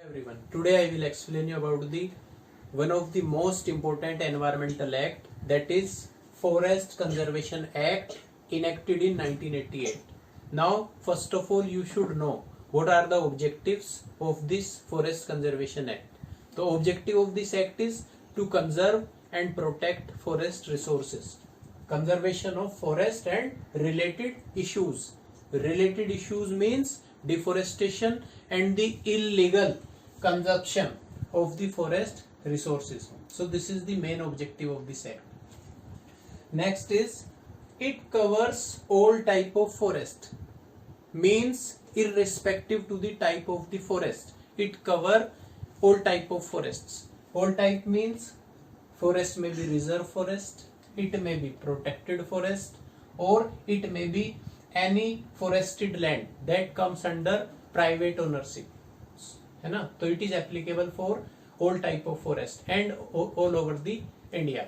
Everyone, today I will explain you about the one of the most important environmental act, that is Forest Conservation Act, enacted in 1988. Now first of all you should know what are the objectives of this Forest Conservation Act. The objective of this act is to conserve and protect forest resources, conservation of forest and related issues. Related issues means deforestation and the illegal consumption of the forest resources. So this is the main objective of this act. Next is, it covers all type of forest, means irrespective to the type of the forest, it cover all type of forests. All type means forest may be reserve forest, it may be protected forest, or it may be any forested land that comes under private ownership, है ना. तो it is applicable for all type of forest and all over the India.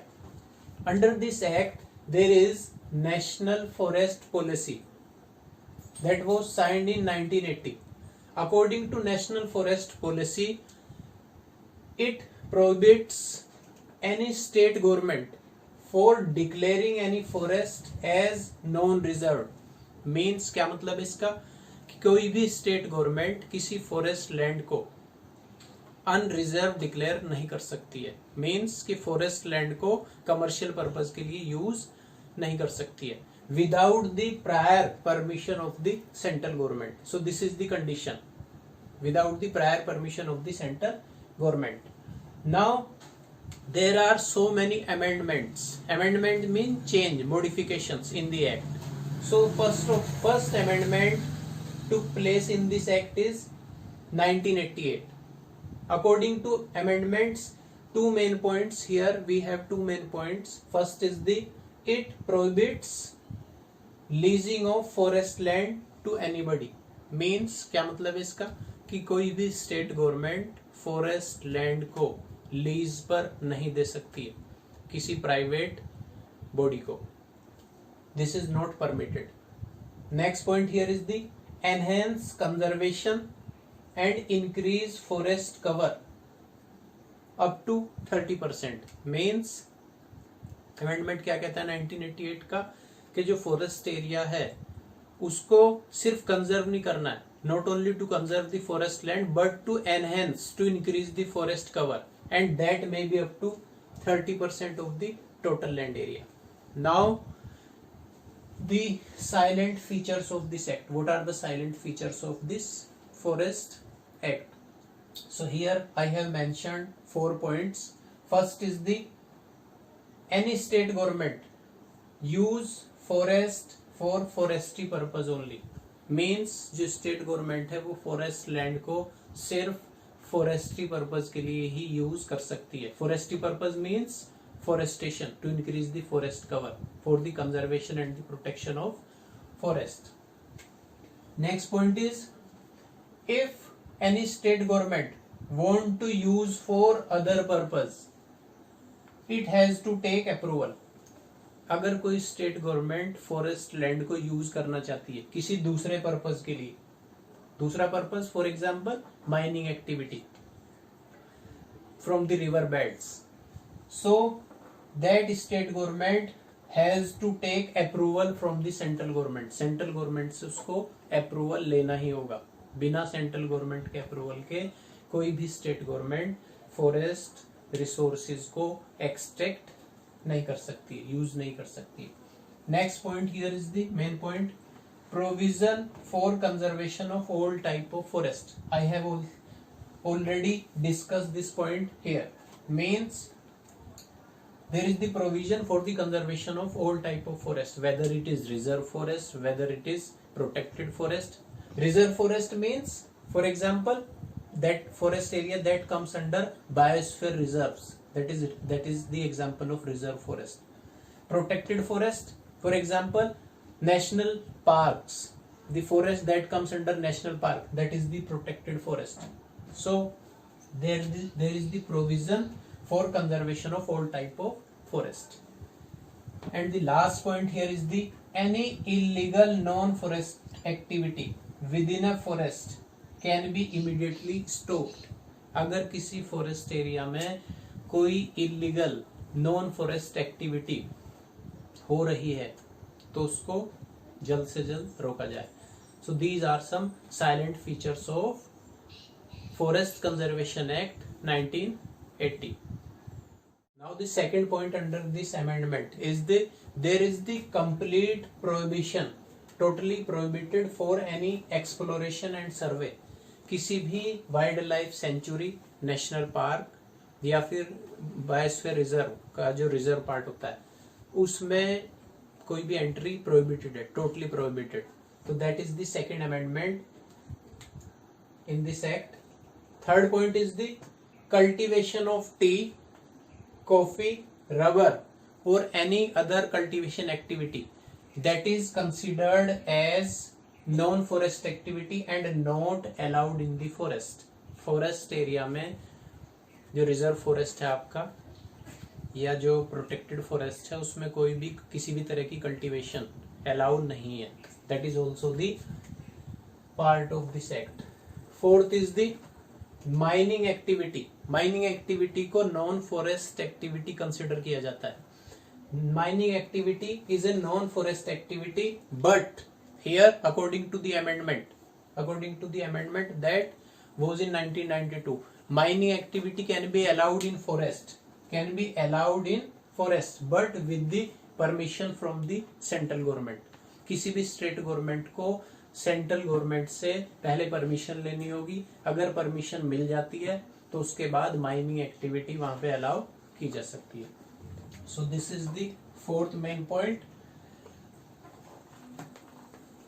Under this act there is National Forest Policy that was signed in 1980. According to National Forest Policy, it prohibits any state government for declaring any forest as non-reserved. Means क्या मतलब इसका कि कोई भी state government किसी forest land को unreserved declare नहीं कर सकती है. मीन्स कि फॉरेस्ट लैंड को कमर्शियल पर्पस के लिए यूज नहीं कर सकती है without the prior permission of the central government. So this is the condition, without the prior permission of the central government. Now there are so many amendments. Amendment means change, modifications in the act. So first amendment took place in this act is 1988. According to amendments, two main points here. We have two main points. First is it prohibits leasing of forest land to anybody. Means क्या मतलब इसका कि कोई भी state government forest land को lease पर नहीं दे सकती है किसी प्राइवेट बॉडी को. This is not permitted. Next point here is the enhance conservation and increase forest cover up to 30%. Means amendment क्या कहता है 1988 का कि जो फॉरेस्ट एरिया है उसको सिर्फ कंजर्व नहीं करना है, not only to conserve the forest land but to enhance, to increase the forest cover, and that may be up to 30% of the total land area. Now the silent features of this act. What are the silent features of this Forest Act? So here I have mentioned 4 points. First is any state government use forest for forestry purpose only. Means जो state government है वो forest land को सिर्फ forestry purpose के लिए ही use कर सकती है. Forestry purpose means forestation, to increase the forest cover for the conservation and the protection of forest. Next point is, if any state government want to use for other purpose it has to take approval. अगर कोई state government forest land को use करना चाहती है किसी दूसरे purpose के लिए, दूसरा purpose for example mining activity from the river beds, so that state government has to take approval from the central government. Central government से उसको अप्रूवल लेना ही होगा. बिना सेंट्रल गवर्नमेंट के अप्रूवल के कोई भी स्टेट गवर्नमेंट फॉरेस्ट रिसोर्सेज को एक्सट्रैक्ट नहीं कर सकती, यूज नहीं कर सकती. Next point here is the main point, provision for conservation of all type of forest. I have already discussed this point here. Means there is the provision for the conservation of all type of forest, whether it is reserve forest, whether it is protected forest. Reserve forest means, for example, that forest area that comes under biosphere reserves, that is the example of reserve forest. Protected forest, for example, national parks, the forest that comes under national park, that is the protected forest. So there is the provision for conservation of all type of forest. And the last point here is any illegal non-forest activity within a forest can be immediately stopped. अगर किसी forest area में कोई illegal non forest activity हो रही है तो उसको जल्द से जल्द रोका जाए. So these are some silent features of forest conservation act 1980. Now the second point under this amendment is there is the complete prohibition, totally prohibited for any exploration and survey. किसी भी wild life sanctuary, national park या फिर biosphere reserve का जो reserve part होता है उसमें कोई भी एंट्री प्रोहिबिटेड है, टोटली प्रोहिबिटेड. तो that is the second amendment in this act. Third point is the cultivation of T, coffee, rubber or any other cultivation activity that is considered as non-forest activity and not allowed in the forest. Forest area में जो reserve forest है आपका या जो protected forest है उसमें कोई भी किसी भी तरह की कल्टीवेशन अलाउड नहीं है. That is also the part of this act. Fourth is the mining activity. Mining activity को नॉन फॉरेस्ट एक्टिविटी कंसिडर किया जाता है. Mining activity is a non forest activity but here according to the amendment that was in 1992, mining activity can be allowed in forest but with the permission from the central government. किसी भी state government को central government से पहले permission लेनी होगी. अगर permission मिल जाती है तो उसके बाद माइनिंग एक्टिविटी वहां पे अलाउ की जा सकती है. So this is the fourth main point.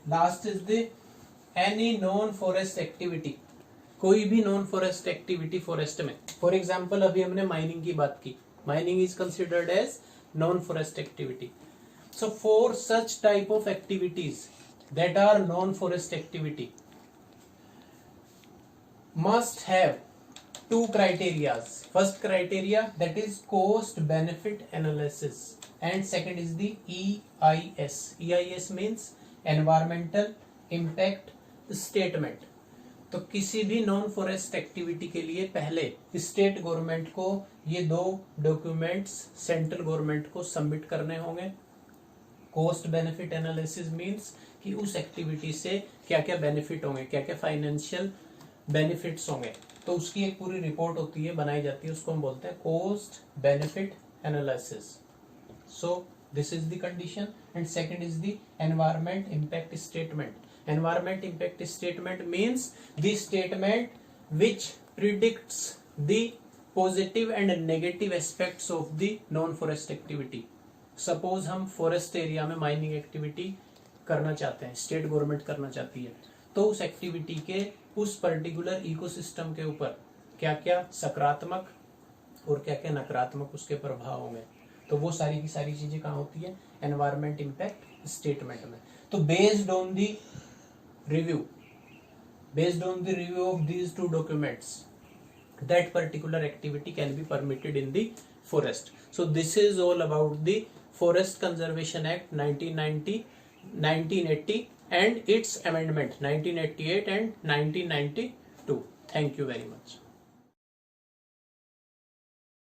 Last is the any non forest activity. कोई भी नॉन फॉरेस्ट एक्टिविटी फॉरेस्ट में, फॉर एग्जाम्पल अभी हमने माइनिंग की बात की. Mining is considered as non forest activity. So for such type of activities that are non-forest activity must have two criterias. First criteria, that is cost benefit analysis, and second is the EIS. EIS means environmental impact statement. तो किसी भी non forest activity के लिए पहले state government को ये दो documents central government को सबमिट करने होंगे. कॉस्ट बेनिफिट एनालिसिस मींस कि उस एक्टिविटी से क्या क्या बेनिफिट होंगे, क्या क्या फाइनेंशियल बेनिफिट्स होंगे. तो उसकी एक पूरी रिपोर्ट होती है, बनाई जाती है, उसको हम बोलते हैं cost benefit analysis. So this is the condition. And second is the environment impact statement. Environment impact statement means the statement which predicts the positive and negative aspects of the non forest activity. Suppose हम forest area में mining activity करना चाहते हैं, state government करना चाहती है, तो उस एक्टिविटी के उस पर्टिकुलर इकोसिस्टम के ऊपर क्या क्या सकारात्मक और क्या क्या नकारात्मक उसके प्रभाव होंगे. तो वो सारी की सारी चीजें कहाँ होती है, एनवायरमेंट इंपैक्ट स्टेटमेंट में. तो based on the review of these two documents that particular activity can be permitted in the forest. So this is all about the Forest Conservation Act 1980 and its amendment 1988 and 1992. Thank you very much.